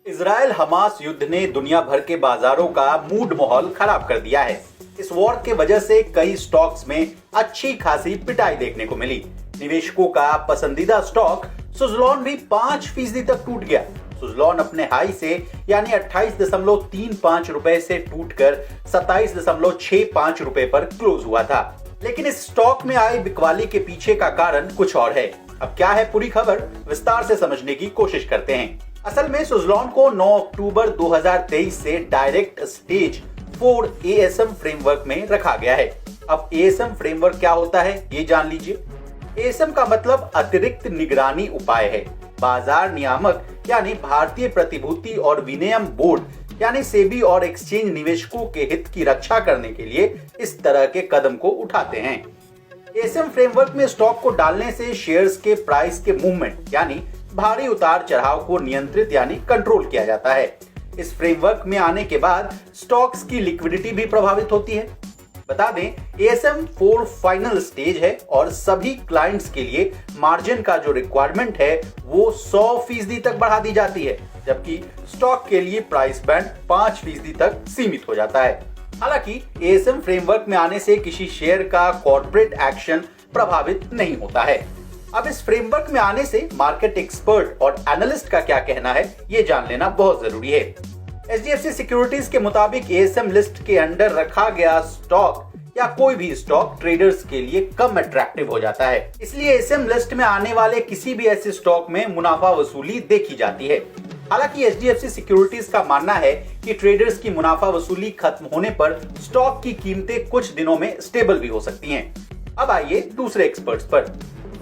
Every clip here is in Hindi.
इजराइल हमास युद्ध ने दुनिया भर के बाजारों का मूड माहौल खराब कर दिया है। इस वॉर के वजह से कई स्टॉक्स में अच्छी खासी पिटाई देखने को मिली। निवेशकों का पसंदीदा स्टॉक सुज़लॉन भी 5% तक टूट गया। सुज़लॉन अपने हाई से यानी 28.35 रुपए से टूटकर 27.65 रुपए पर क्लोज हुआ था। लेकिन इस स्टॉक में आई बिकवाली के पीछे का कारण कुछ और है। अब क्या है पूरी खबर, विस्तार से समझने की कोशिश करते हैं। असल में सुज़लॉन को 9 अक्टूबर 2023 से डायरेक्ट स्टेज 4 ASM फ्रेमवर्क में रखा गया है। अब ASM फ्रेमवर्क क्या होता है ये जान लीजिए। ASM का मतलब अतिरिक्त निगरानी उपाय है। बाजार नियामक यानी भारतीय प्रतिभूति और विनिमय बोर्ड यानी सेबी और एक्सचेंज निवेशकों के हित की रक्षा करने के लिए इस तरह के कदम को उठाते हैं। ASM फ्रेमवर्क में स्टॉक को डालने से शेयर्स के प्राइस के मूवमेंट यानी भारी उतार चढ़ाव को नियंत्रित यानी कंट्रोल किया जाता है। इस फ्रेमवर्क में आने के बाद स्टॉक्स की लिक्विडिटी भी प्रभावित होती है। बता दें, ASM 4 फाइनल स्टेज है और सभी क्लाइंट्स के लिए मार्जिन का जो रिक्वायरमेंट है वो 100% तक बढ़ा दी जाती है, जबकि स्टॉक के लिए प्राइस बैंड 5% तक सीमित हो जाता है। हालांकि ASM फ्रेमवर्क में आने से किसी शेयर का कॉर्पोरेट एक्शन प्रभावित नहीं होता है। अब इस फ्रेमवर्क में आने से मार्केट एक्सपर्ट और एनालिस्ट का क्या कहना है ये जान लेना बहुत जरूरी है। HDFC सिक्योरिटीज के मुताबिक ASM लिस्ट के अंडर रखा गया स्टॉक या कोई भी स्टॉक ट्रेडर्स के लिए कम अट्रैक्टिव हो जाता है। इसलिए ASM लिस्ट में आने वाले किसी भी ऐसे स्टॉक में मुनाफा वसूली देखी जाती है। हालांकि HDFC सिक्योरिटीज का मानना है कि ट्रेडर्स की मुनाफा वसूली खत्म होने पर स्टॉक की कीमतें कुछ दिनों में स्टेबल भी हो सकती हैं। अब आइए दूसरे एक्सपर्ट्स पर।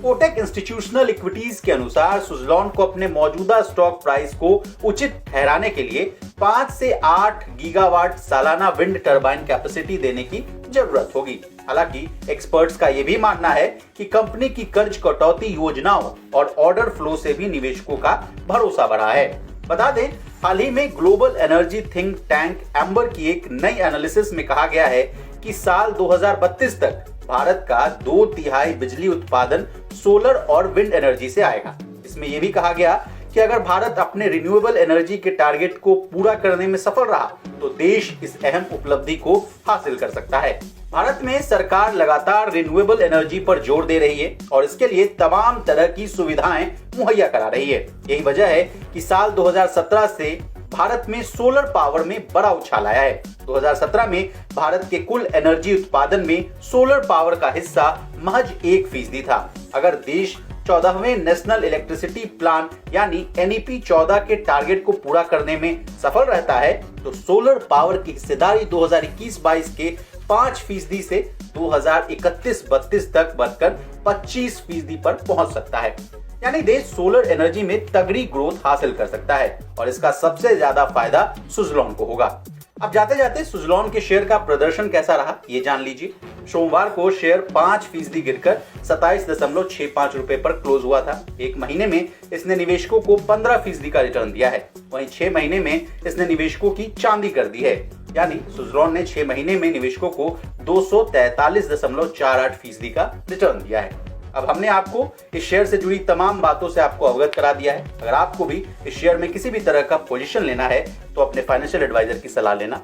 कोटक इंस्टीट्यूशनल इक्विटीज के अनुसार सुज़लॉन को अपने मौजूदा स्टॉक प्राइस को उचित ठहराने के लिए 5 से 8 गीगावाट सालाना विंड टरबाइन कैपेसिटी देने की जरूरत होगी। हालांकि एक्सपर्ट्स का यह भी मानना है कि कंपनी की कर्ज कटौती योजनाओं और ऑर्डर फ्लो से भी निवेशकों का भरोसा बढ़ा है। बता दें, हाल ही में global energy think tank amber की एक नई एनालिसिस में कहा गया है कि साल 2032 तक भारत का 2/3 बिजली उत्पादन सोलर और विंड एनर्जी से आएगा। इसमें यह भी कहा गया कि अगर भारत अपने रिन्यूएबल एनर्जी के टारगेट को पूरा करने में सफल रहा तो देश इस अहम उपलब्धि को हासिल कर सकता है। भारत में सरकार लगातार रिन्यूएबल एनर्जी पर जोर दे रही है और इसके लिए तमाम तरह की सुविधाएं मुहैया करा रही है। यही वजह है कि साल 2017 से भारत में सोलर पावर में बड़ा उछाल आया है। 2017 में भारत के कुल एनर्जी उत्पादन में सोलर पावर का हिस्सा महज 1% था। अगर देश 14वें नेशनल इलेक्ट्रिसिटी प्लान यानी NEP 14 के टारगेट को पूरा करने में सफल रहता है तो सोलर पावर की हिस्सेदारी 2021-22 के 5% से 2031-32 तक बढ़कर 25% पर पहुंच सकता है। यानी देश सोलर एनर्जी में तगड़ी ग्रोथ हासिल कर सकता है और इसका सबसे ज्यादा फायदा सुज़लॉन को होगा। अब जाते जाते सुज़लॉन के शेयर का प्रदर्शन कैसा रहा ये जान लीजिए। सोमवार को शेयर 5% गिरकर 27.65 रुपए पर क्लोज हुआ था। एक महीने में इसने निवेशकों को 15% का रिटर्न दिया है। वहीं 6 महीने में इसने निवेशकों की चांदी कर दी है। यानी सुज़लॉन ने 6 महीने में निवेशकों को 243.48% का रिटर्न दिया है। अब हमने आपको इस शेयर से जुड़ी तमाम बातों से आपको अवगत करा दिया है। अगर आपको भी इस शेयर में किसी भी तरह का पोजीशन लेना है तो अपने फाइनेंशियल एडवाइजर की सलाह लेना